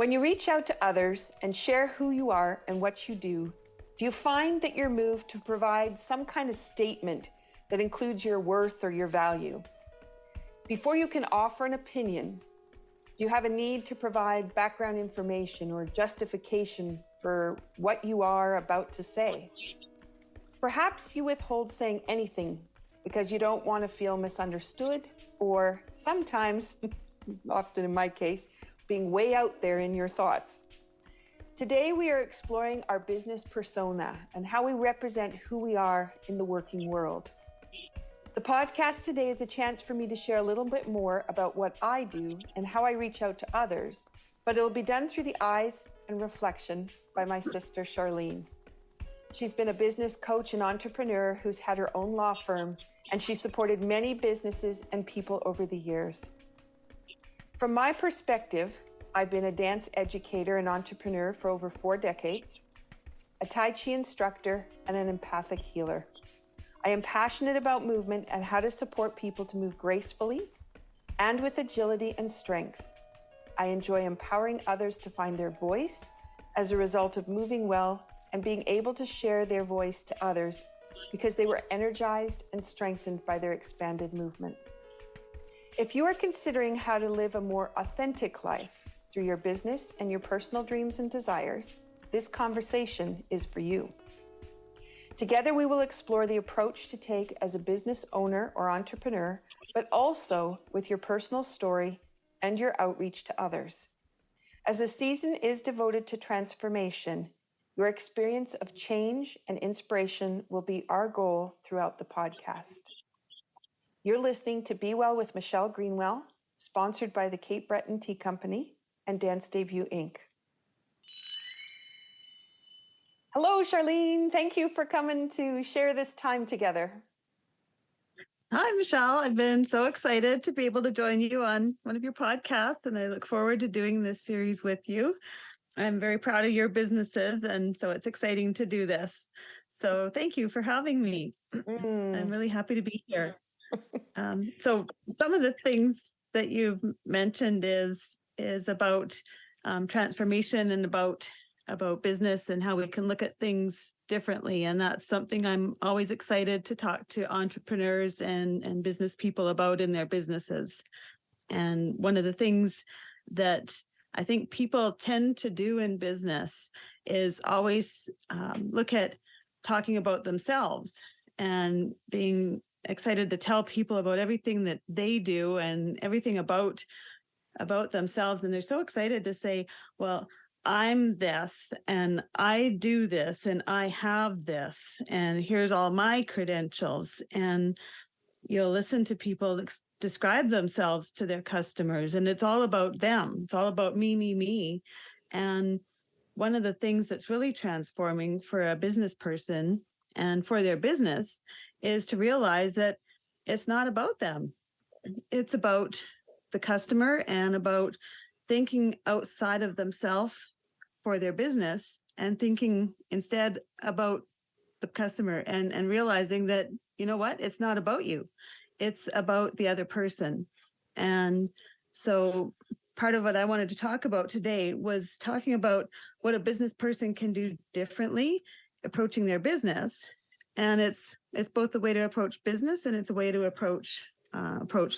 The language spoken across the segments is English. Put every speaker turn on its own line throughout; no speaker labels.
When you reach out to others and share who you are and what you do you find that you're moved to provide some kind of statement that includes your worth or your value? Before you can offer an opinion, do you have a need to provide background information or justification for what you are about to say? Perhaps you withhold saying anything because you don't want to feel misunderstood, or sometimes, often in my case, being way out there in your thoughts. Today, we are exploring our business persona and how we represent who we are in the working world. The podcast today is a chance for me to share a little bit more about what I do and how I reach out to others, but it'll be done through the eyes and reflection by my sister, Charlene. She's been a business coach and entrepreneur who's had her own law firm, and she's supported many businesses and people over the years. From my perspective, I've been a dance educator and entrepreneur for over 4 decades, a Tai Chi instructor, and an empathic healer. I am passionate about movement and how to support people to move gracefully and with agility and strength. I enjoy empowering others to find their voice as a result of moving well and being able to share their voice to others because they were energized and strengthened by their expanded movement. If you are considering how to live a more authentic life through your business and your personal dreams and desires, this conversation is for you. Together, we will explore the approach to take as a business owner or entrepreneur, but also with your personal story and your outreach to others. As the season is devoted to transformation, your experience of change and inspiration will be our goal throughout the podcast. You're listening to Be Well with Michelle Greenwell, sponsored by the Cape Breton Tea Company and Dance Debut Inc. Hello, Charlene. Thank you for coming to share this time together.
Hi, Michelle. I've been so excited to be able to join you on one of your podcasts, and I look forward to doing this series with you. I'm very proud of your businesses, and so it's exciting to do this. So thank you for having me. I'm really happy to be here. So some of the things that you've mentioned is about transformation and about business and how we can look at things differently. And that's something I'm always excited to talk to entrepreneurs and business people about in their businesses. And one of the things that I think people tend to do in business is always look at talking about themselves and being excited to tell people about everything that they do and everything about themselves. And they're so excited to say, well, I'm this and I do this and I have this and here's all my credentials. And you'll listen to people describe themselves to their customers, and it's all about them. It's all about me. And one of the things that's really transforming for a business person and for their business is to realize that it's not about them. It's about the customer and about thinking outside of themselves for their business and thinking instead about the customer and realizing that, you know what, it's not about you. It's about the other person. And so part of what I wanted to talk about today was talking about what a business person can do differently approaching their business. And it's both a way to approach business and it's a way to approach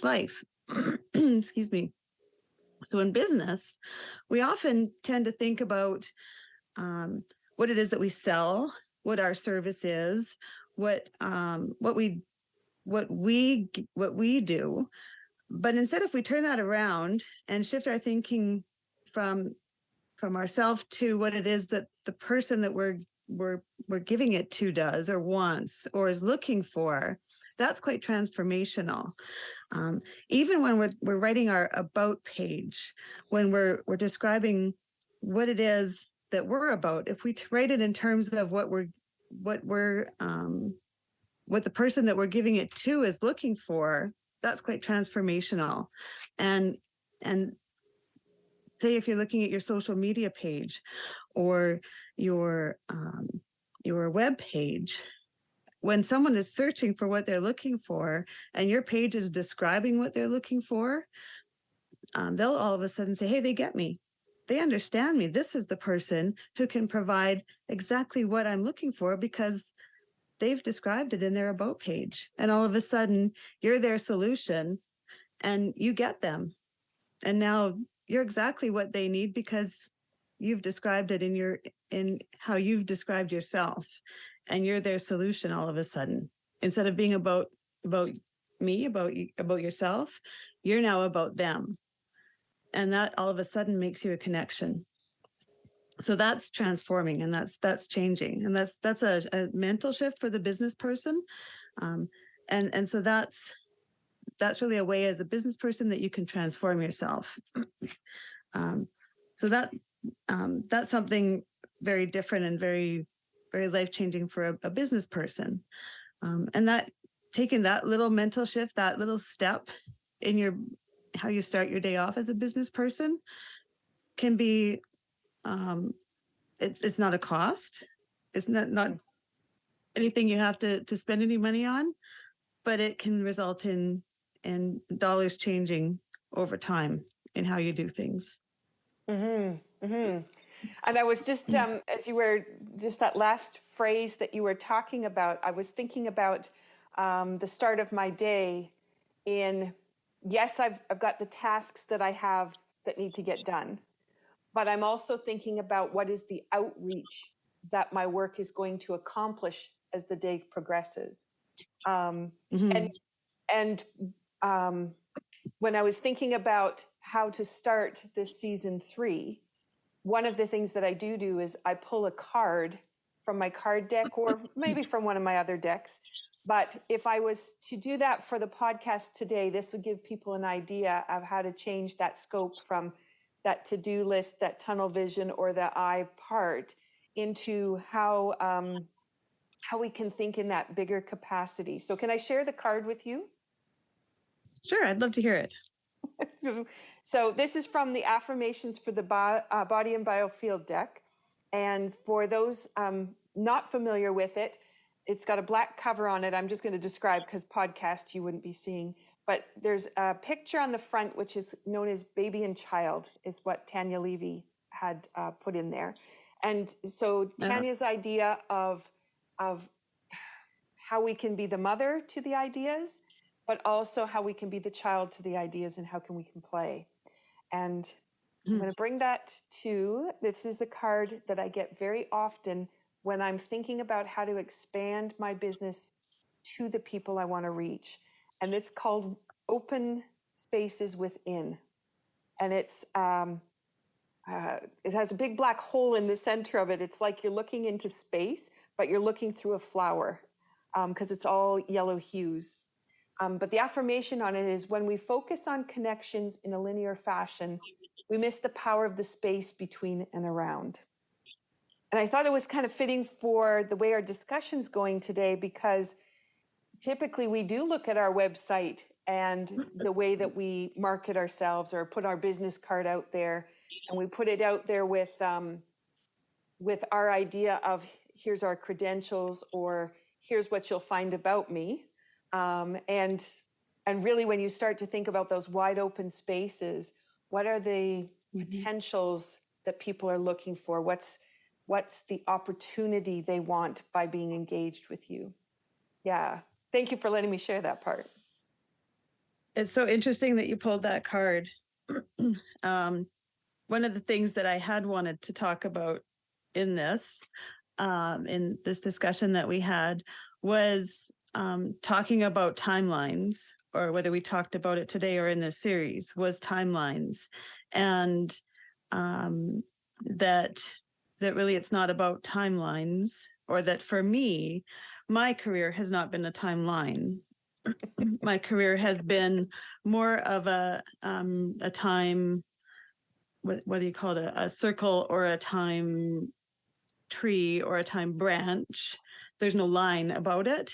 life. Excuse me. So in business, we often tend to think about what it is that we sell, what our service is, what we do. But instead, if we turn that around and shift our thinking from ourselves to what it is that the person that we're giving it to does or wants or is looking for, that's quite transformational. Even when we're writing our about page, when we're describing what it is that we're about, if we write it in terms of what the person that we're giving it to is looking for, that's quite transformational. And say if you're looking at your social media page or your web page, when someone is searching for what they're looking for and your page is describing what they're looking for, they'll all of a sudden say, hey, they get me. they understand me. This is the person who can provide exactly what I'm looking for because they've described it in their about page. And all of a sudden, you're their solution and you get them. And now you're exactly what they need because you've described it in how you've described yourself, and you're their solution all of a sudden. Instead of being about me, about yourself, you're now about them. And that all of a sudden makes you a connection. So that's transforming, and that's changing, and that's a mental shift for the business person. And so that's really a way as a business person that you can transform yourself. So that's something very different and very, very life-changing for a business person. And that taking that little mental shift, that little step in how you start your day off as a business person can be, it's not a cost. It's not anything you have to spend any money on, but it can result in dollars changing over time in how you do things.
Mm-hmm. Mm-hmm. And I was just, as you were, just that last phrase that you were talking about, I was thinking about the start of my day yes, I've got the tasks that I have that need to get done, but I'm also thinking about what is the outreach that my work is going to accomplish as the day progresses.
Mm-hmm.
And when I was thinking about how to start this season 3, one of the things that I do is I pull a card from my card deck or maybe from one of my other decks. But if I was to do that for the podcast today, this would give people an idea of how to change that scope from that to-do list, that tunnel vision, or the I part into how we can think in that bigger capacity. So can I share the card with you?
Sure, I'd love to hear it.
So this is from the affirmations for the body and biofield deck. And for those not familiar with it, it's got a black cover on it. I'm just going to describe because podcast you wouldn't be seeing. But there's a picture on the front, which is known as baby and child, is what Tanya Levy had put in there. And so Tanya's idea of how we can be the mother to the ideas, but also how we can be the child to the ideas and how we can play. And I'm going to bring that this is a card that I get very often when I'm thinking about how to expand my business to the people I want to reach. And it's called Open Spaces Within. And it has a big black hole in the center of it. It's like you're looking into space, but you're looking through a flower because it's all yellow hues. But the affirmation on it is, when we focus on connections in a linear fashion, we miss the power of the space between and around. And I thought it was kind of fitting for the way our discussion's going today, because typically we do look at our website and the way that we market ourselves or put our business card out there, and we put it out there with our idea of here's our credentials or here's what you'll find about me. And really, when you start to think about those wide open spaces, what are the potentials that people are looking for? What's the opportunity they want by being engaged with you? Yeah. Thank you for letting me share that part.
It's so interesting that you pulled that card. One of the things that I had wanted to talk about in this discussion that we had was talking about timelines, or whether we talked about it today or in this series, was timelines. And that really it's not about timelines, or that for me, my career has not been a timeline. My career has been more of a time, whether you call it a circle or a time tree or a time branch. There's no line about it.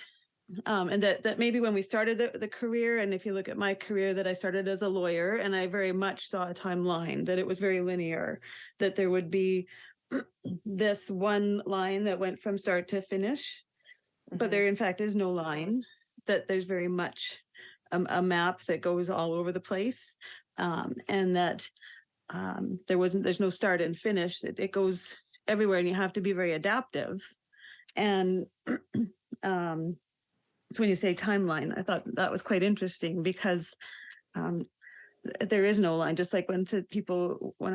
And that maybe when we started the career, and if you look at my career, that I started as a lawyer, and I very much saw a timeline, that it was very linear, that there would be this one line that went from start to finish, but there in fact is no line, that there's very much a map that goes all over the place, and that there's no start and finish. It goes everywhere, and you have to be very adaptive. And so when you say timeline, I thought that was quite interesting because there is no line. Just like when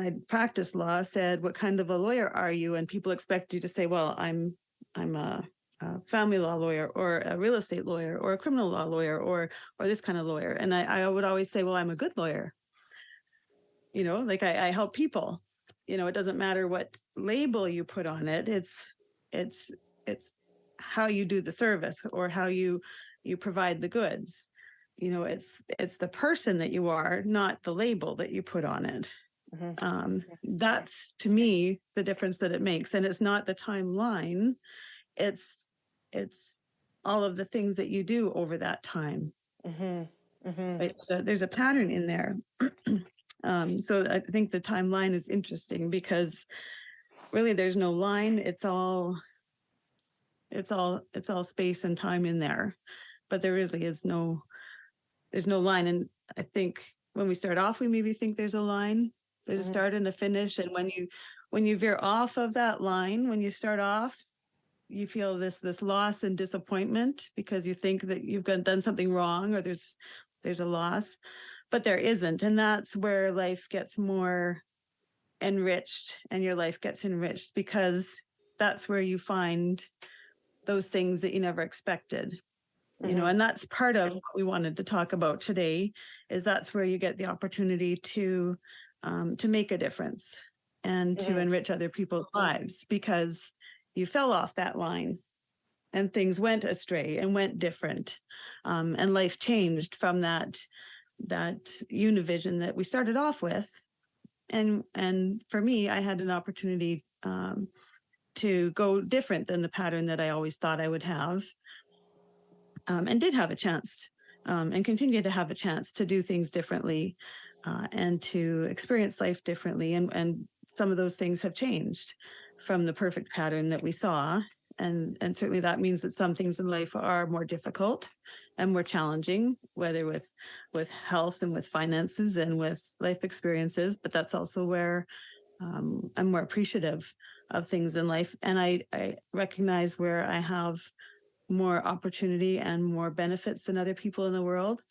I practiced law, said, "What kind of a lawyer are you?" And people expect you to say, "Well, I'm a family law lawyer, or a real estate lawyer, or a criminal law lawyer, or this kind of lawyer." And I would always say, "Well, I'm a good lawyer." Like I help people. It doesn't matter what label you put on it. It's how you do the service, or how you provide the goods. It's the person that you are, not the label that you put on it. That's, to me, the difference that it makes. And it's not the timeline. It's all of the things that you do over that time. Right? So there's a pattern in there. So I think the timeline is interesting because really there's no line. It's all space and time in there, but there really is there's no line. And I think when we start off, we maybe think there's a line, there's a start and a finish. And when you veer off of that line, when you start off, you feel this loss and disappointment because you think that you've done something wrong, or there's a loss, but there isn't. And that's where life gets more enriched, and your life gets enriched because that's where you find those things that you never expected. And that's part of what we wanted to talk about today, is that's where you get the opportunity to make a difference and to enrich other people's lives, because you fell off that line and things went astray and went different, and life changed from that univision that we started off with. And for me, I had an opportunity to go different than the pattern that I always thought I would have, and did have a chance, and continue to have a chance to do things differently, and to experience life differently. And some of those things have changed from the perfect pattern that we saw. And certainly that means that some things in life are more difficult and more challenging, whether with health and with finances and with life experiences. But that's also where I'm more appreciative of things in life. And I recognize where I have more opportunity and more benefits than other people in the world.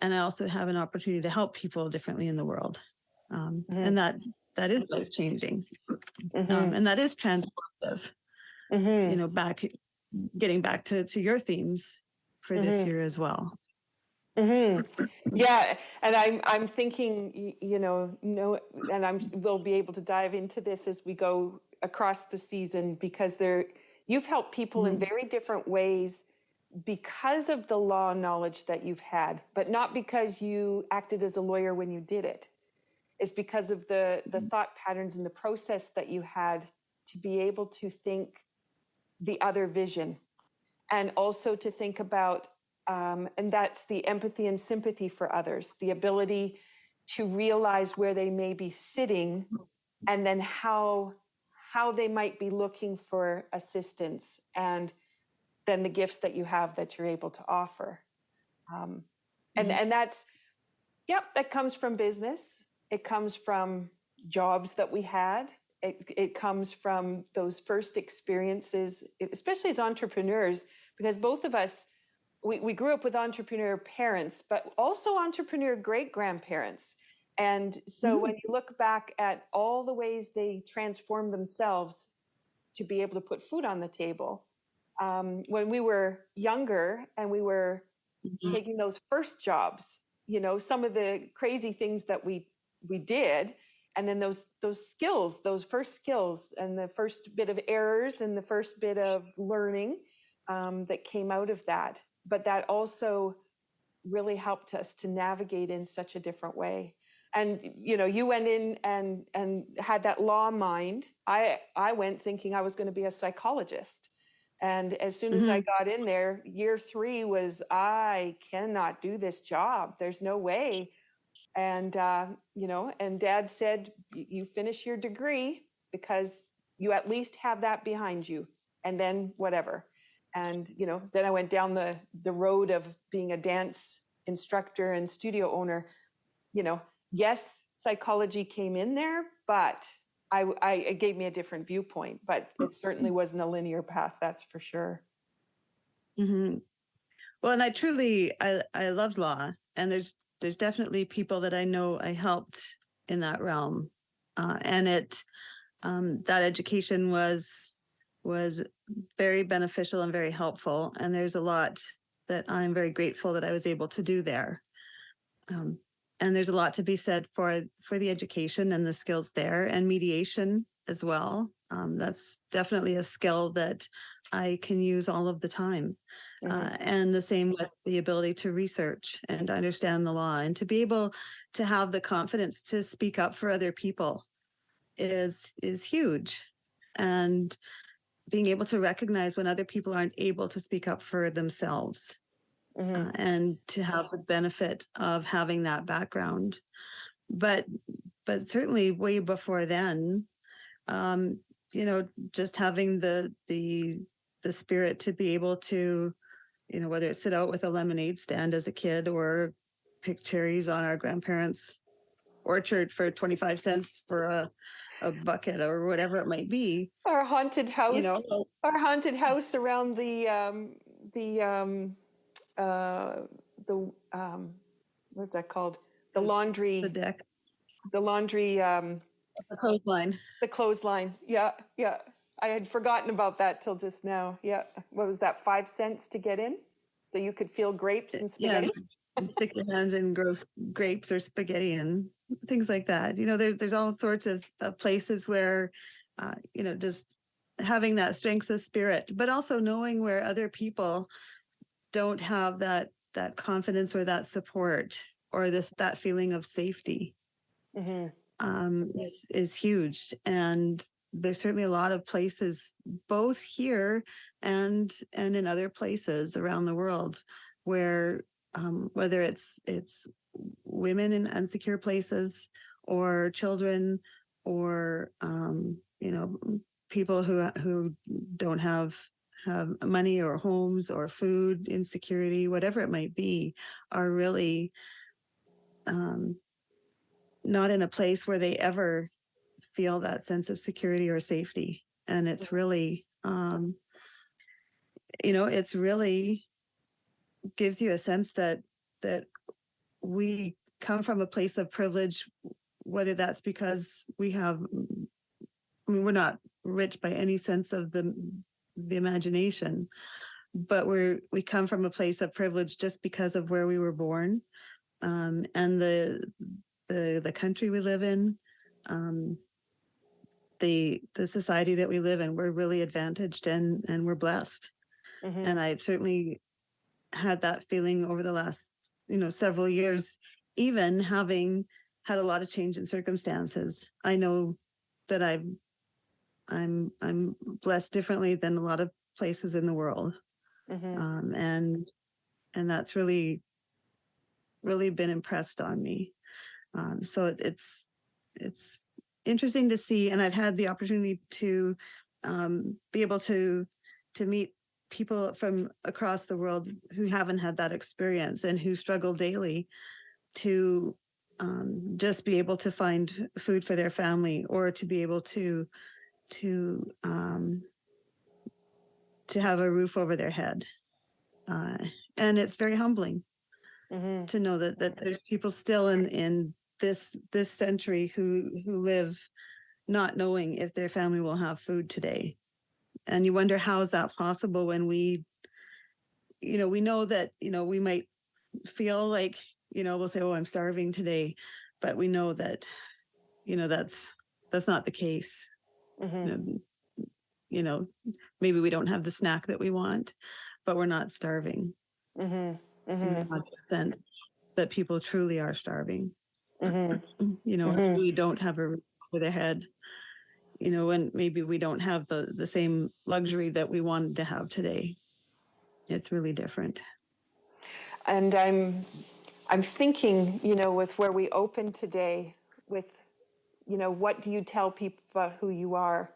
And I also have an opportunity to help people differently in the world. And that is life changing. And that is transformative. Getting back to your themes for this year as well.
Yeah, and I'm thinking, and we'll be able to dive into this as we go across the season, because you've helped people in very different ways because of the law knowledge that you've had, but not because you acted as a lawyer when you did it. It's because of the thought patterns and the process that you had to be able to think the other vision, and also to think about, and that's the empathy and sympathy for others, the ability to realize where they may be sitting, and then how they might be looking for assistance, and then the gifts that you have that you're able to offer. And that's, that comes from business. It comes from jobs that we had. It comes from those first experiences, especially as entrepreneurs, because both of us, we grew up with entrepreneur parents, but also entrepreneur great-grandparents. And so when you look back at all the ways they transformed themselves to be able to put food on the table, when we were younger and we were taking those first jobs, some of the crazy things that we did, and then those skills, those first skills, and the first bit of errors and the first bit of learning that came out of that. But that also really helped us to navigate in such a different way. And, you went in and had that law mind. I went thinking I was going to be a psychologist. And as soon as I got in there, year 3 was, I cannot do this job. There's no way. And, and Dad said, you finish your degree because you at least have that behind you, and then whatever. And, then I went down the road of being a dance instructor and studio owner. Yes, psychology came in there, but it gave me a different viewpoint, but it certainly wasn't a linear path, that's for sure.
Mm-hmm. Well, and I loved law, and there's definitely people that I know I helped in that realm, and that education was very beneficial and very helpful, and there's a lot that I'm very grateful that I was able to do there. And there's a lot to be said for the education and the skills there, and mediation as well. That's definitely a skill that I can use all of the time. And the same with the ability to research and understand the law, and to be able to have the confidence to speak up for other people is huge. And being able to recognize when other people aren't able to speak up for themselves, and to have the benefit of having that background. But certainly way before then, just having the spirit to be able to, whether it's sit out with a lemonade stand as a kid or pick cherries on our grandparents' orchard for 25 cents for a bucket or whatever it might be.
Our haunted house, around what's that called? The laundry.
The deck.
The laundry.
The clothesline.
The clothesline. Yeah. I had forgotten about that till just now. Yeah. What was that? 5 cents to get in? So you could feel grapes and spaghetti?
Yeah. Stick your hands in grapes or spaghetti and things like that. There's all sorts of places where, just having that strength of spirit, but also knowing where other people don't have that confidence or that support or that feeling of safety, is huge. And there's certainly a lot of places, both here and in other places around the world, where whether it's women in insecure places, or children, or people who don't have money or homes or food insecurity, whatever it might be, are really not in a place where they ever feel that sense of security or safety. And it's really, it's really gives you a sense that we come from a place of privilege, whether that's because we're not rich by any sense of the imagination, but we come from a place of privilege just because of where we were born, and the country we live in, the society that we live in. We're really advantaged, and we're blessed. And I've certainly had that feeling over the last several years, even having had a lot of change in circumstances. I know that I'm blessed differently than a lot of places in the world. And that's really been impressed on me. So it's interesting to see, and I've had the opportunity to be able to meet people from across the world who haven't had that experience and who struggle daily to just be able to find food for their family, or to be able to have a roof over their head. And it's very humbling to know that there's people still in this century who live not knowing if their family will have food today. And you wonder, how is that possible when we know that, we might feel like, we'll say, oh, I'm starving today, but we know that, that's not the case. Maybe we don't have the snack that we want, but we're not starving. In the sense that people truly are starving. We don't have a roof over their head, and maybe we don't have the same luxury that we wanted to have today. It's really different.
And I'm thinking, with where we opened today, with, what do you tell people about who you are?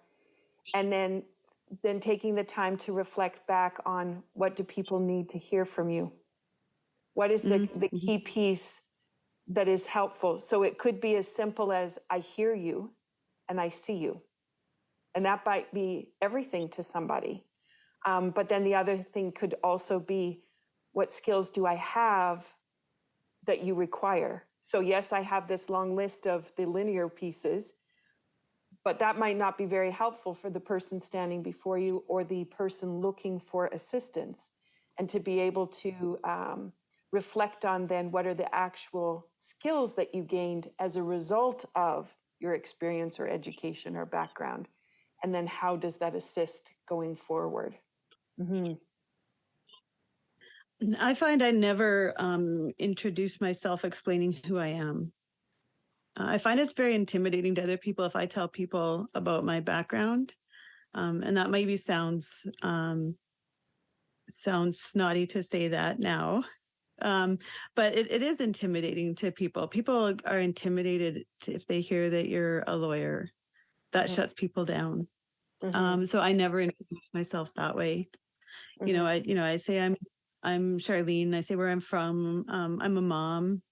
And then taking the time to reflect back on, what do people need to hear from you? What is the key piece that is helpful. So it could be as simple as I hear you and I see you. And that might be everything to somebody. But then the other thing could also be, what skills do I have that you require? So yes, I have this long list of the linear pieces, but that might not be very helpful for the person standing before you or the person looking for assistance. And to be able to reflect on then what are the actual skills that you gained as a result of your experience or education or background. And then how does that assist going forward? Mm-hmm.
I find I never introduce myself explaining who I am. I find it's very intimidating to other people if I tell people about my background. And that maybe sounds snotty to say that now. But it is intimidating to people. People are intimidated if they hear that you're a lawyer. That
Mm-hmm.
shuts people down.
Mm-hmm.
So I never introduce myself that way.
Mm-hmm.
I say I'm Charlene. I say where I'm from. I'm a mom.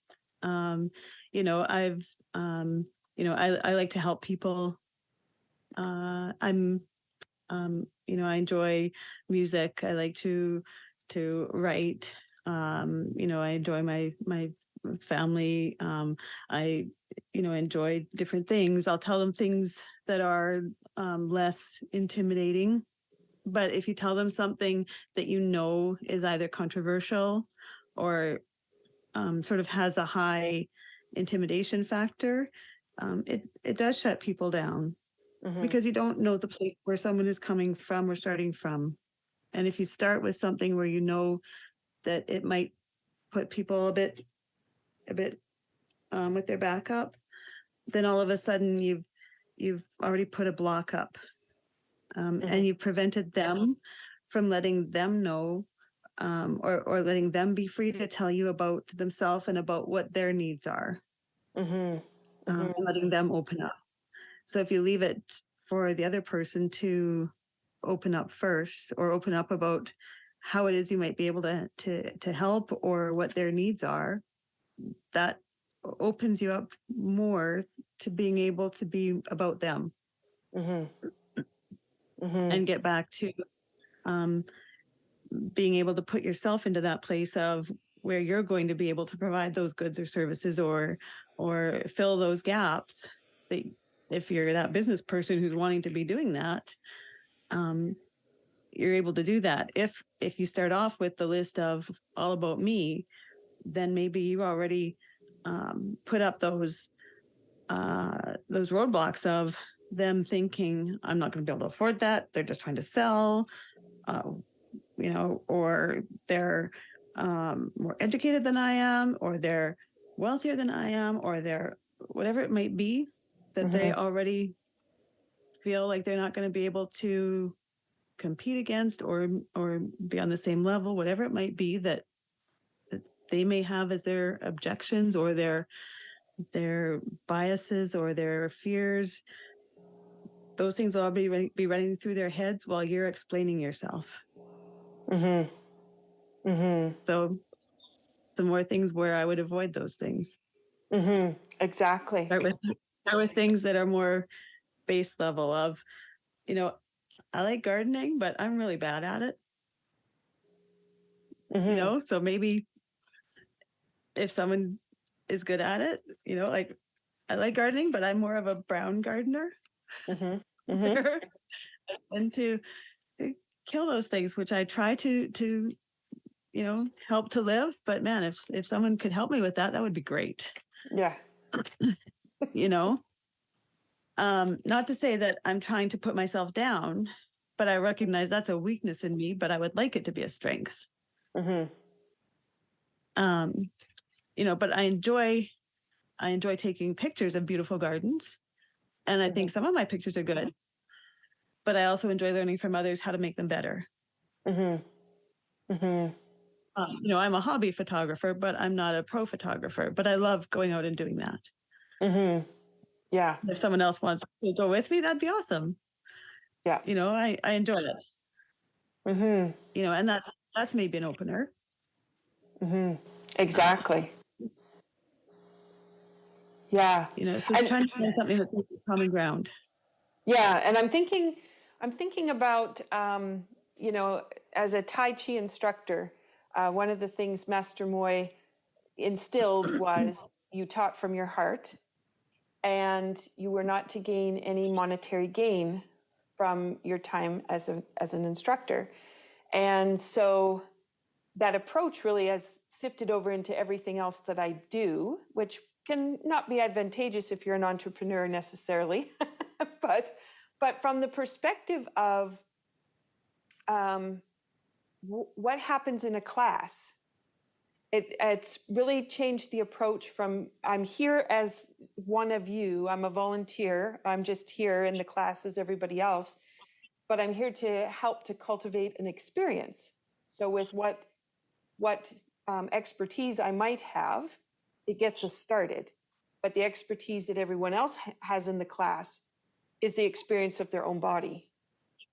I've I like to help people. I enjoy music. I like to write. I enjoy my family. I enjoy different things. I'll tell them things that are less intimidating. But if you tell them something that is either controversial or sort of has a high intimidation factor, it does shut people down
Mm-hmm.
because you don't know the place where someone is coming from or starting from. And if you start with something where you know that it might put people a bit with their back up, then all of a sudden you've already put a block up,
Mm-hmm.
and you've prevented them from letting them know, or letting them be free to tell you about themselves and about what their needs are,
Mm-hmm. Mm-hmm.
and letting them open up. So if you leave it for the other person to open up first, or open up about how it is you might be able to help or what their needs are, that opens you up more to being able to be about them.
Mm-hmm. Mm-hmm.
And get back to being able to put yourself into that place of where you're going to be able to provide those goods or services, or fill those gaps, that if you're that business person who's wanting to be doing that, you're able to do that. If you start off with the list of all about me, then maybe you already put up those roadblocks of them thinking, I'm not going to be able to afford that. They're just trying to sell, or they're more educated than I am, or they're wealthier than I am, or they're whatever it might be, that
Mm-hmm.
they already feel like they're not going to be able to compete against, or be on the same level, whatever it might be that they may have as their objections, or their biases, or their fears. Those things will all be running through their heads while you're explaining yourself.
Mm-hmm. Mm-hmm.
So some more things where I would avoid those things.
Mm-hmm. Exactly.
Start with things that are more base level of, I like gardening, but I'm really bad at it.
Mm-hmm.
So maybe if someone is good at it, like, I like gardening, but I'm more of a brown gardener.
Mm-hmm. Mm-hmm.
And to kill those things, which I try to help to live. But man, if someone could help me with that, that would be great.
Yeah.
Not to say that I'm trying to put myself down, but I recognize that's a weakness in me, but I would like it to be a strength.
Mm-hmm.
But I enjoy taking pictures of beautiful gardens. And I think some of my pictures are good, but I also enjoy learning from others how to make them better.
Mm-hmm. Mm-hmm.
I'm a hobby photographer, but I'm not a pro photographer, but I love going out and doing that.
Mm-hmm. Yeah.
If someone else wants to go with me, that'd be awesome.
Yeah.
I enjoy it.
Mm-hmm.
And that's maybe an opener.
Mm-hmm. Exactly. Yeah.
It's just
And
trying to find something that's like common ground.
yeah, and I'm thinking about, as a Tai Chi instructor, one of the things Master Moy instilled was you taught from your heart, and you were not to gain any monetary gain from your time as an instructor. And so that approach really has sifted over into everything else that I do, which can not be advantageous if you're an entrepreneur necessarily, but from the perspective of what happens in a class, it's really changed the approach from I'm here as one of you, I'm a volunteer, I'm just here in the class as everybody else, but I'm here to help to cultivate an experience. So with what expertise I might have, it gets us started. But the expertise that everyone else has in the class is the experience of their own body.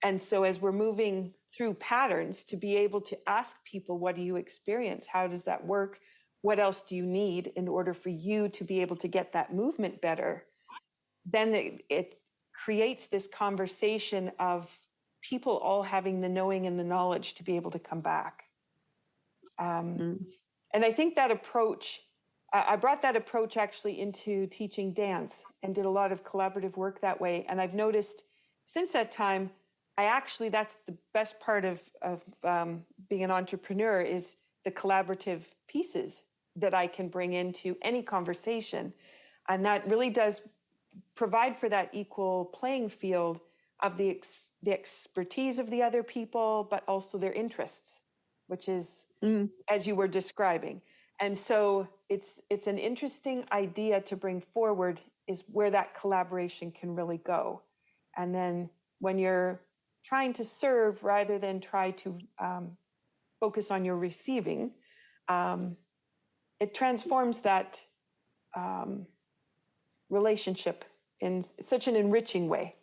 And so as we're moving through patterns, to be able to ask people, what do you experience? How does that work? What else do you need in order for you to be able to get that movement better? Then it creates this conversation of people all having the knowing and the knowledge to be able to come back. And I think that approach, I brought that approach actually into teaching dance and did a lot of collaborative work that way. And I've noticed since that time, that's the best part of being an entrepreneur, is the collaborative pieces that I can bring into any conversation. And that really does provide for that equal playing field of the expertise of the other people, but also their interests, which is, as you were describing. And so it's an interesting idea to bring forward, is where that collaboration can really go. And then when you're trying to serve rather than try to focus on your receiving, it transforms that relationship in such an enriching way.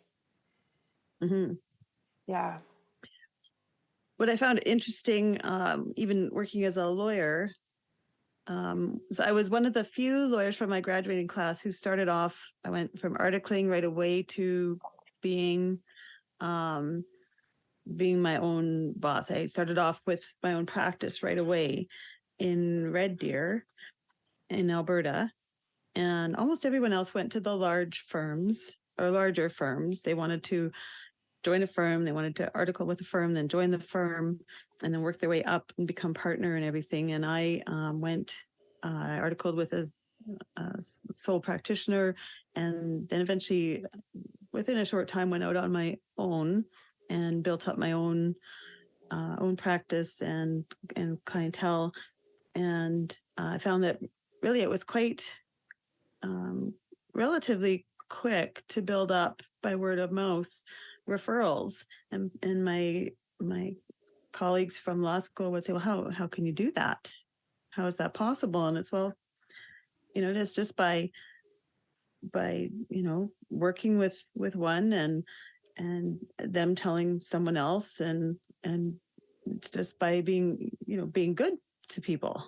Mm-hmm.
Yeah.
What I found interesting, even working as a lawyer, so I was one of the few lawyers from my graduating class who started off, I went from articling right away to being my own boss. I started off with my own practice right away in Red Deer in Alberta. And almost everyone else went to the large firms or larger firms. They wanted to join a firm, they wanted to article with a firm, then join the firm, and then work their way up and become partner and everything. And I I articled with a sole practitioner, and then eventually, within a short time, went out on my own and built up my own practice and clientele. And I found that really it was quite relatively quick to build up by word of mouth referrals, and my colleagues from law school would say, well, how can you do that? How is that possible? And it's, well, it's just by working with one and them telling someone else, and it's just by being good to people,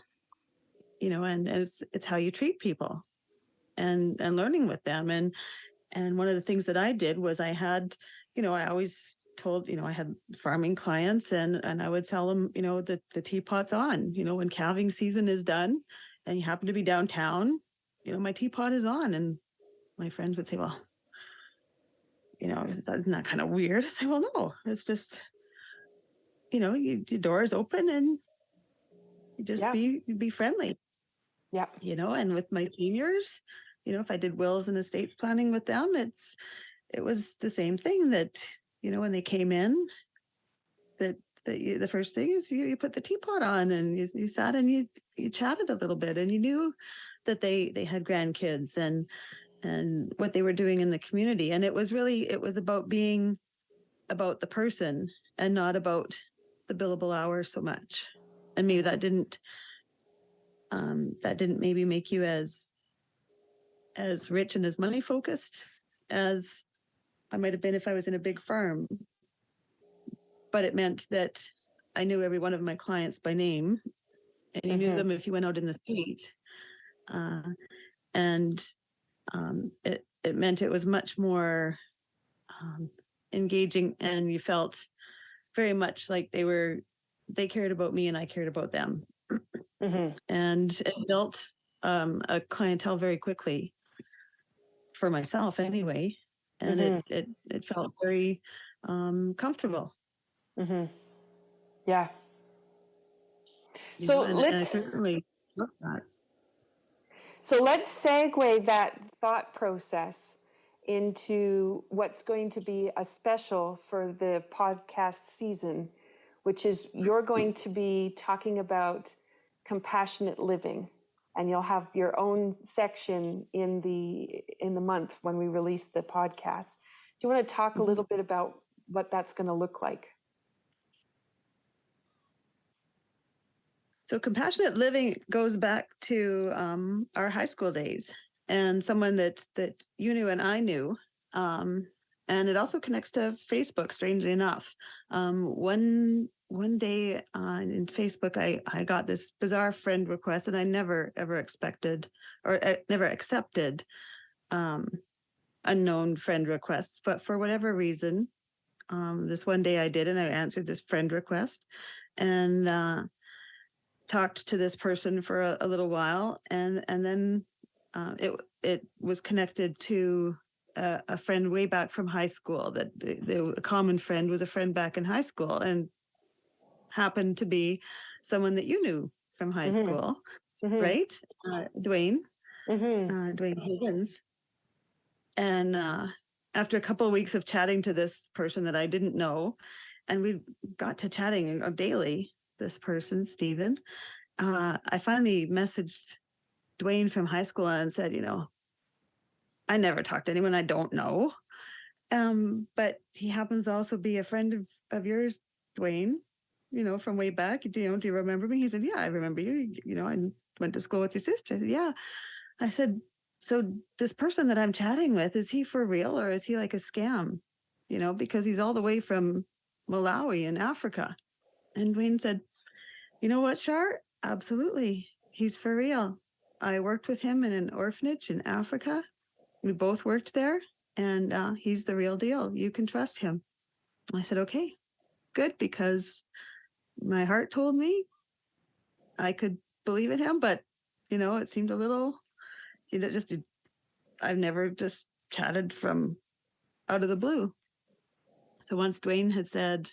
and it's how you treat people and learning with them. And one of the things that I did was I had, I always told, I had farming clients, and I would tell them, that the teapot's on, when calving season is done and you happen to be downtown, my teapot is on. And my friends would say, well, isn't that kind of weird? I say, well, no, it's just, your door is open and you just be friendly.
Yeah.
And with my seniors, if I did wills and estates planning with them, it was the same thing, that, when they came in, that the first thing is you put the teapot on, and you sat and you chatted a little bit, and you knew that they had grandkids and what they were doing in the community. And it was about being about the person and not about the billable hour so much. And maybe that didn't maybe make you as rich and as money focused as I might have been if I was in a big firm. But it meant that I knew every one of my clients by name, and you knew them if you went out in the street. And it meant it was much more engaging, and you felt very much like they cared about me and I cared about them.
Mm-hmm.
And it built a clientele very quickly for myself anyway. And
Mm-hmm.
it felt very comfortable.
Mm-hmm. Yeah.
You
So
know, and I
let's
certainly love that.
segue that thought process into what's going to be a special for the podcast season, which is you're going to be talking about compassionate living, and you'll have your own section in the month when we release the podcast. Do you want to talk a little bit about what that's going to look like?
So compassionate living goes back to our high school days, and someone that you knew and I knew. And it also connects to Facebook, strangely enough. One day in Facebook, I got this bizarre friend request, and I never ever expected or never accepted unknown friend requests. But for whatever reason, this one day I did, and I answered this friend request, and talked to this person for a little while, and then it was connected to a friend way back from high school. That a common friend was a friend back in high school, and happened to be someone that you knew from high
Mm-hmm.
school,
Mm-hmm.
right? Dwayne,
Mm-hmm.
Dwayne Higgins. And after a couple of weeks of chatting to this person that I didn't know, and we got to chatting daily, this person, Stephen, I finally messaged Dwayne from high school and said, I never talk to anyone I don't know. But he happens to also be a friend of yours, Dwayne, from way back. Do you remember me? He said, yeah, I remember you. I went to school with your sister. I said, yeah. I said, so this person that I'm chatting with, is he for real, or is he like a scam? Because he's all the way from Malawi in Africa. And Dwayne said, you know what, Char? Absolutely. He's for real. I worked with him in an orphanage in Africa. We both worked there, and he's the real deal. You can trust him. I said, okay, good, because my heart told me I could believe in him, but, it seemed a little, I've never just chatted from out of the blue. So once Dwayne had said,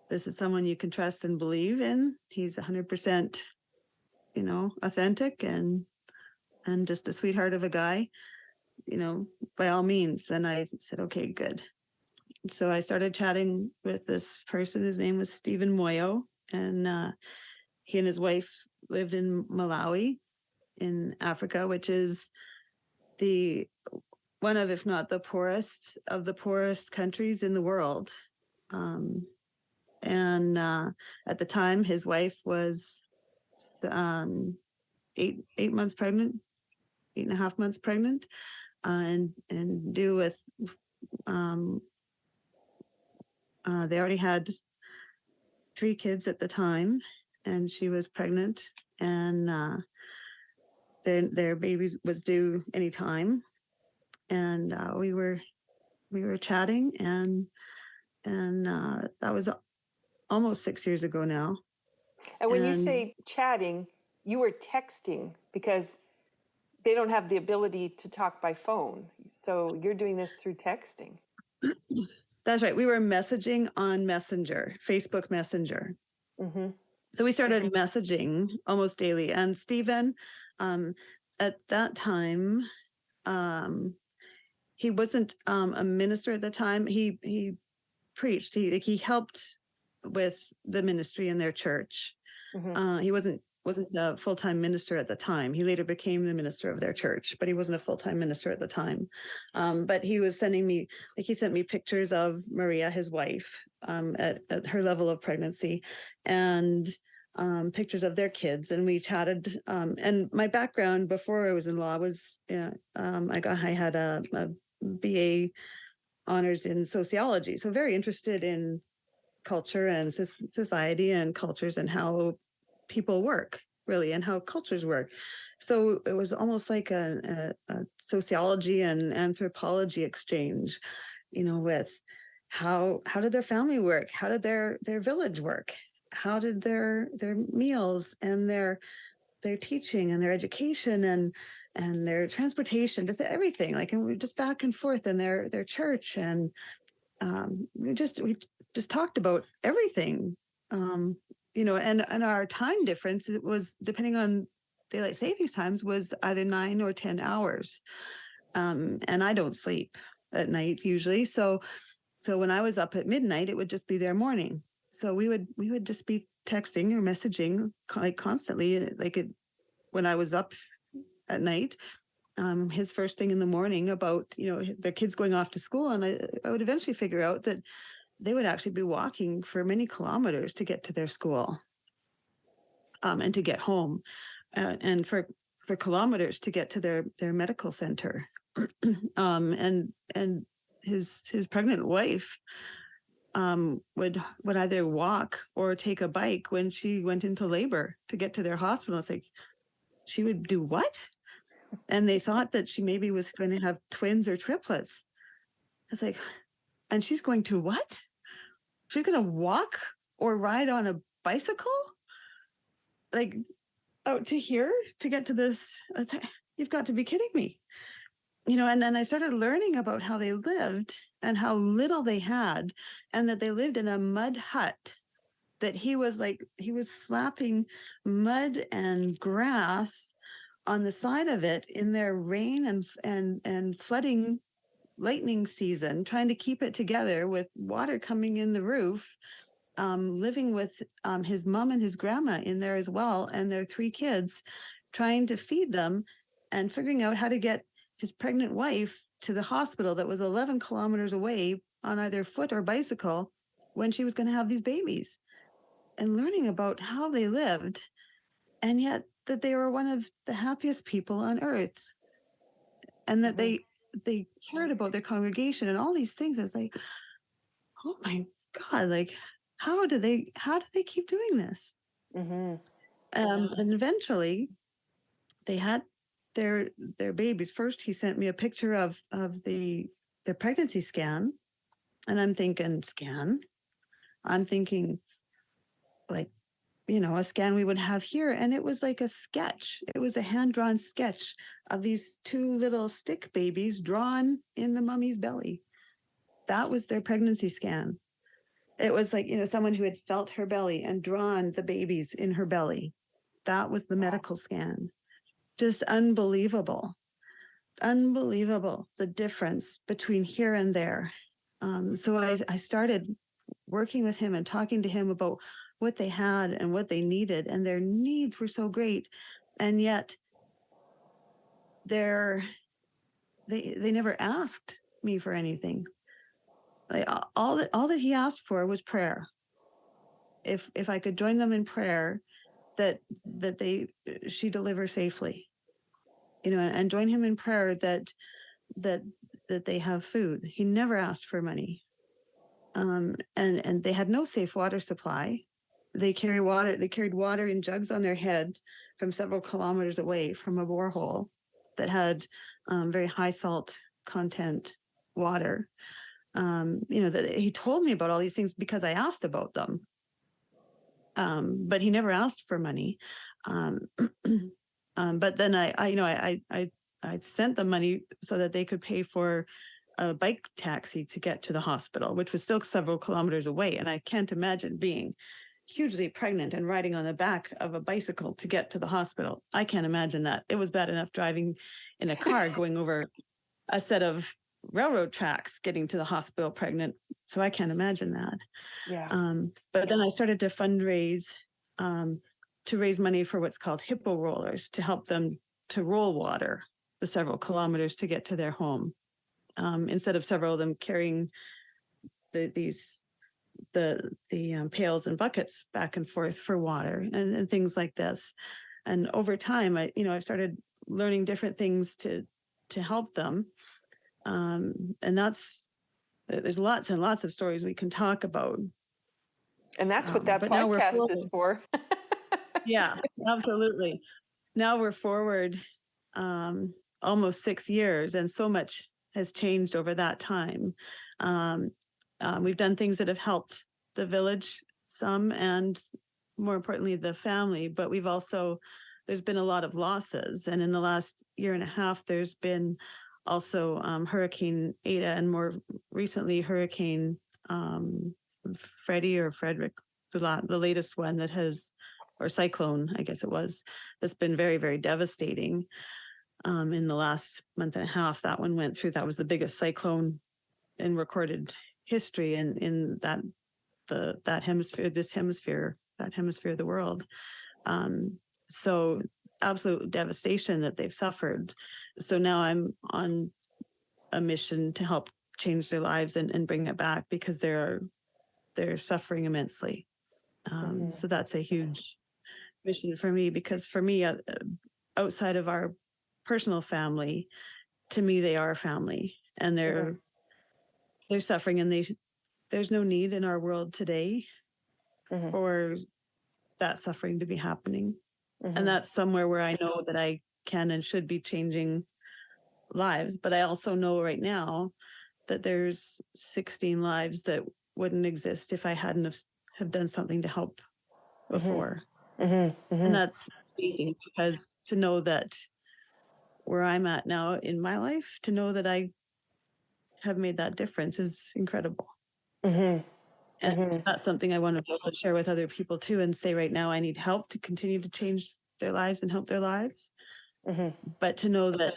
this is someone you can trust and believe in, he's 100%, authentic and just a sweetheart of a guy, by all means, then I said, okay, good. So I started chatting with this person. His name was Stephen Moyo, and he and his wife lived in Malawi in Africa, which is one of, if not the poorest of the poorest countries in the world. And at the time, his wife was 8 months pregnant, 8.5 months pregnant, and due with they already had 3 kids at the time, and she was pregnant, and their baby was due anytime. And we were chatting, and that was almost 6 years ago now.
And when you say chatting, you were texting, because they don't have the ability to talk by phone. So you're doing this through texting.
That's right. We were messaging on Messenger, Facebook Messenger. Mm-hmm. So we started messaging almost daily. And Stephen, at that time, he wasn't a minister at the time. He preached. He helped with the ministry in their church. Mm-hmm. He wasn't a full-time minister at the time. He later became the minister of their church, but he wasn't a full-time minister at the time. But he was sending me, he sent me pictures of Maria, his wife, at her level of pregnancy, and pictures of their kids. And we chatted. And my background before I was in law was, I had a BA honors in sociology. So very interested in culture and society and cultures and how people work. really, and how cultures work. So it was almost like a sociology and anthropology exchange, with how did their family work? How did their village work? How did their meals and their teaching and their education and their transportation, just everything, like, and we just back and forth, and their church, and we just talked about everything. And our time difference, it was, depending on daylight savings times, was either 9 or 10 hours. And I don't sleep at night usually, so when I was up at midnight, it would just be their morning. So we would just be texting or messaging like constantly, when I was up at night, his first thing in the morning about, their kids going off to school. And I would eventually figure out that they would actually be walking for many kilometers to get to their school, and to get home, and for kilometers to get to their medical center. And his pregnant wife would either walk or take a bike when she went into labor to get to their hospital. It's like, she would do what? And they thought that she maybe was going to have twins or triplets. It's like, and she's going to what? She's going to walk or ride on a bicycle? Like, out to here to get to this? You've got to be kidding me. And then I started learning about how they lived and how little they had, and that they lived in a mud hut, that he was slapping mud and grass on the side of it in their rain and flooding lightning season, trying to keep it together with water coming in the roof, living with his mom and his grandma in there as well, and their 3 kids, trying to feed them and figuring out how to get his pregnant wife to the hospital that was 11 kilometers away on either foot or bicycle when she was going to have these babies, and learning about how they lived, and yet that they were one of the happiest people on earth, and that they cared about their congregation and all these things. It's like, oh my God, like, how do they keep doing this? And eventually they had their babies. First, he sent me a picture of their pregnancy scan, and I'm thinking, scan? I'm thinking, like, a scan we would have here. And it was like a sketch. It was a hand-drawn sketch of these 2 little stick babies drawn in the mummy's belly. That was their pregnancy scan. It was like, someone who had felt her belly and drawn the babies in her belly. That was the medical scan. Just unbelievable. Unbelievable, the difference between here and there. So I started working with him and talking to him about what they had and what they needed, and their needs were so great, and yet they never asked me for anything. Like, all that he asked for was prayer. If I could join them in prayer, that she deliver safely, and join him in prayer that they have food. He never asked for money. And they had no safe water supply. They carried water in jugs on their head from several kilometers away from a borehole that had very high salt content water. That he told me about all these things because I asked about them. But he never asked for money. But then I sent them money so that they could pay for a bike taxi to get to the hospital, which was still several kilometers away. And I can't imagine being hugely pregnant and riding on the back of a bicycle to get to the hospital. I can't imagine that. It was bad enough driving in a car going over a set of railroad tracks getting to the hospital pregnant. So I can't imagine that.
Yeah.
But then I started to fundraise to raise money for what's called hippo rollers, to help them to roll water the several kilometers to get to their home, instead of several of them carrying the pails and buckets back and forth for water and things like this. And over time, I started learning different things to help them. And there's lots and lots of stories we can talk about.
And that's what that podcast is for.
Yeah, absolutely. Now we're forward almost 6 years, and so much has changed over that time. Um, we've done things that have helped the village some, and more importantly, the family. But there's been a lot of losses, and in the last year and a half, there's been also Hurricane Ada, and more recently Hurricane Freddie or Frederick, the latest one that has, or cyclone, I guess it was, that's been very, very devastating. In the last month and a half, that one went through. That was the biggest cyclone in recorded history in that hemisphere, that hemisphere of the world. So absolute devastation that they've suffered. So now I'm on a mission to help change their lives and bring it back, because they're suffering immensely. So that's a huge mission for me, because for me, outside of our personal family, to me, they are family, and they're suffering, and there's no need in our world today for that suffering to be happening. And that's somewhere where I know that I can and should be changing lives. But I also know right now that there's 16 lives that wouldn't exist if I hadn't have done something to help before. And that's amazing, because to know that where I'm at now in my life, to know that I have made that difference is incredible. And that's something I want to be able to share with other people too, and say right now I need help to continue to change their lives and help their lives. But to know that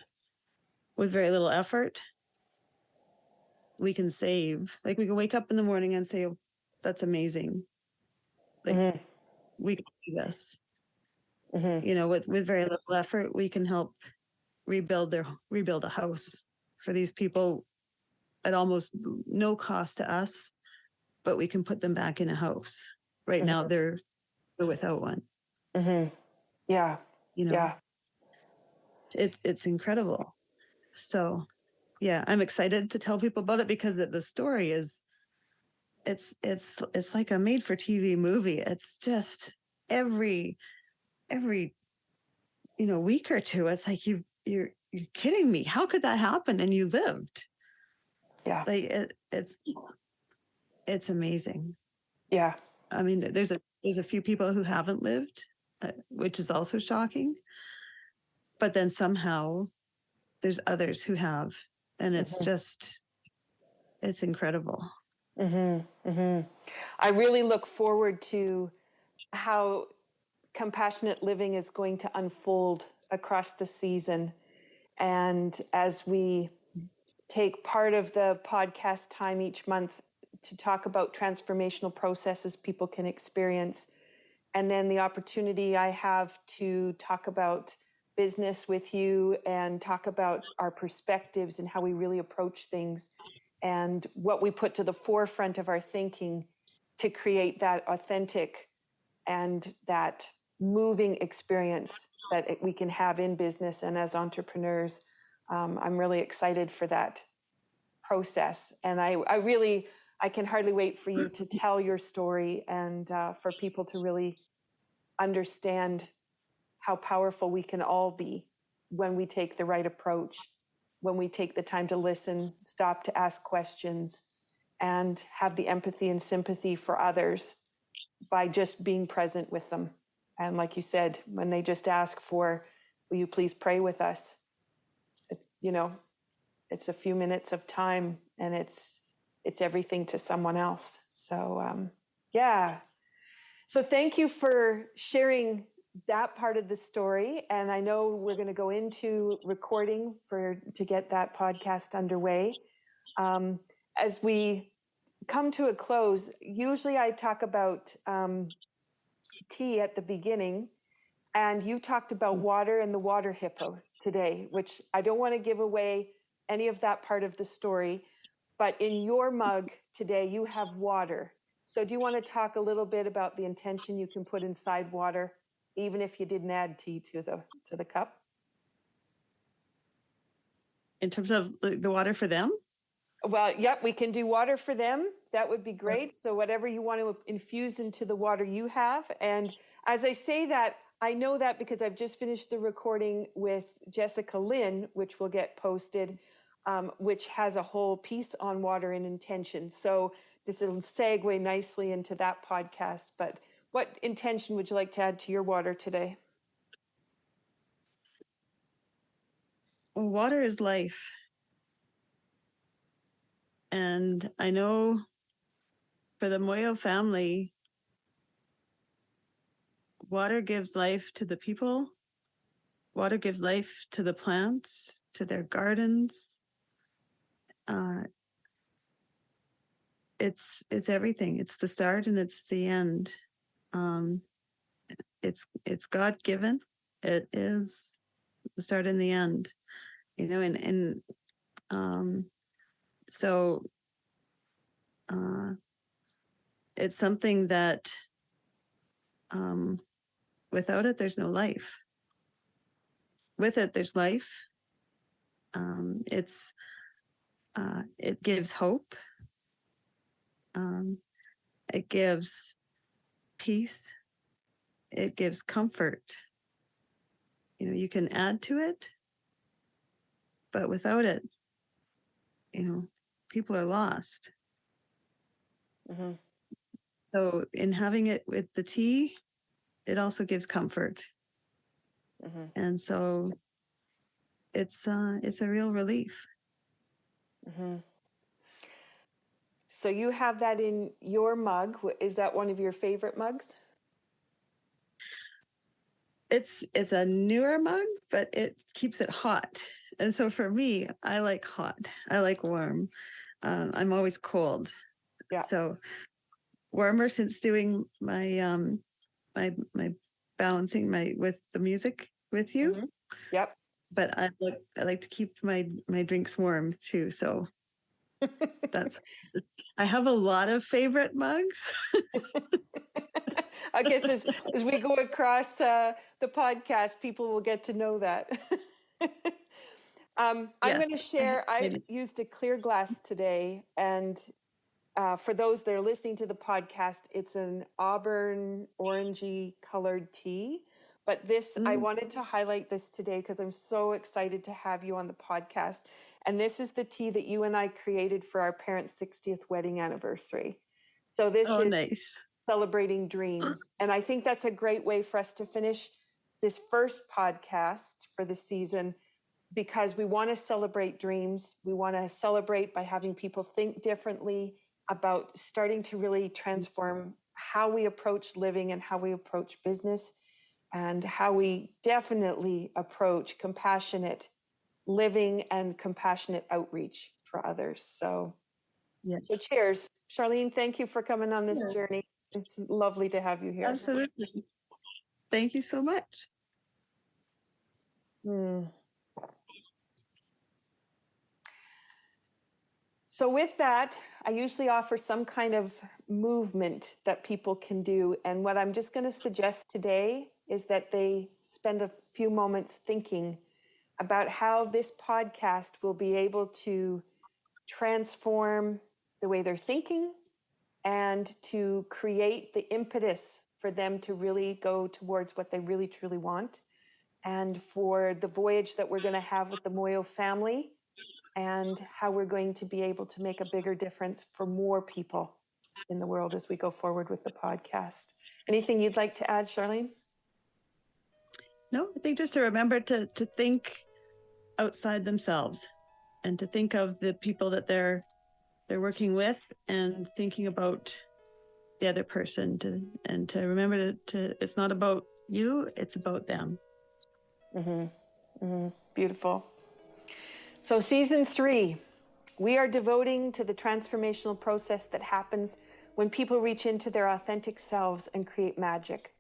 with very little effort, we can save. Like, we can wake up in the morning and say, oh, that's amazing. Like, we can do this. You know, with very little effort, we can help rebuild a house for these people at almost no cost to us, but we can put them back in a house. Right now, they're without one.
Yeah.
You know,
Yeah.
it's incredible. So, yeah, I'm excited to tell people about it, because the story is, it's like a made for TV movie. It's just every week or two, it's like you're kidding me. How could that happen? And you lived.
Yeah.
Like, it's amazing.
Yeah.
I mean, there's a few people who haven't lived, which is also shocking. But then somehow there's others who have, and it's incredible.
I really look forward to how compassionate living is going to unfold across the season. And as we take part of the podcast time each month to talk about transformational processes people can experience, and then the opportunity I have to talk about business with you and talk about our perspectives and how we really approach things and what we put to the forefront of our thinking to create that authentic and that moving experience that we can have in business and as entrepreneurs. I'm really excited for that process. And I can hardly wait for you to tell your story and for people to really understand how powerful we can all be when we take the right approach, when we take the time to listen, stop to ask questions, and have the empathy and sympathy for others by just being present with them. And like you said, when they just ask for, will you please pray with us? It's a few minutes of time, and it's everything to someone else. So, yeah. So thank you for sharing that part of the story. And I know we're going to go into recording to get that podcast underway. As we come to a close, usually I talk about tea at the beginning, and you talked about water and the water hippo today, which I don't want to give away any of that part of the story, but in your mug today, you have water. So do you want to talk a little bit about the intention you can put inside water, even if you didn't add tea to the cup?
In terms of the water for them?
Well, yep, we can do water for them. That would be great. So whatever you want to infuse into the water you have. And as I say that, I know that because I've just finished the recording with Jessica Lynn, which will get posted, which has a whole piece on water and intention. So this will segue nicely into that podcast. But what intention would you like to add to your water today?
Well, water is life. And I know for the Moyo family, water gives life to the people. Water gives life to the plants, to their gardens. It's everything. It's the start and it's the end. It's God given. It is the start and the end. So it's something that without it, there's no life. With it, there's life. It gives hope. It gives peace. It gives comfort. You can add to it, but without it, people are lost. Mm-hmm. So in having it with the tea, it also gives comfort. Mm-hmm. And so it's a real relief.
Mm-hmm. So you have that in your mug. Is that one of your favorite mugs?
It's a newer mug, but it keeps it hot. And so for me, I like hot. I like warm. I'm always cold. Yeah. So warmer since doing my my balancing with the music with you. Mm-hmm.
Yep.
But I like to keep my drinks warm too. So that's I have a lot of favorite mugs.
I guess as we go across the podcast, people will get to know that. I'm going to share, I used a clear glass today, and for those that are listening to the podcast, it's an auburn orangey colored tea. But I wanted to highlight this today because I'm so excited to have you on the podcast. And this is the tea that you and I created for our parents' 60th wedding anniversary. So this is
nice.
Celebrating dreams. And I think that's a great way for us to finish this first podcast for the season, because we want to celebrate dreams. We want to celebrate by having people think differently about starting to really transform how we approach living and how we approach business, and how we definitely approach compassionate living and compassionate outreach for others. So, yes. So cheers. Charlene, thank you for coming on this journey. It's lovely to have you here.
Absolutely. Thank you so much.
So with that, I usually offer some kind of movement that people can do. And what I'm just going to suggest today is that they spend a few moments thinking about how this podcast will be able to transform the way they're thinking and to create the impetus for them to really go towards what they really truly want, and for the voyage that we're going to have with the Moyo family, and how we're going to be able to make a bigger difference for more people in the world as we go forward with the podcast. Anything you'd like to add, Charlene?
No, I think just to remember to think outside themselves, and to think of the people that they're working with, and thinking about the other person, and to remember to it's not about you, it's about them.
Beautiful. So season 3, we are devoting to the transformational process that happens when people reach into their authentic selves and create magic.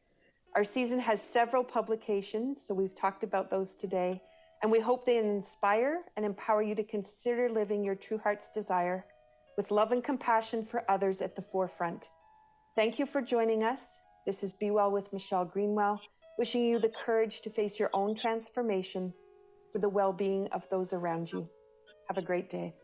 Our season has several publications, so we've talked about those today, and we hope they inspire and empower you to consider living your true heart's desire with love and compassion for others at the forefront. Thank you for joining us. This is Be Well with Michelle Greenwell, wishing you the courage to face your own transformation for the well-being of those around you. Have a great day.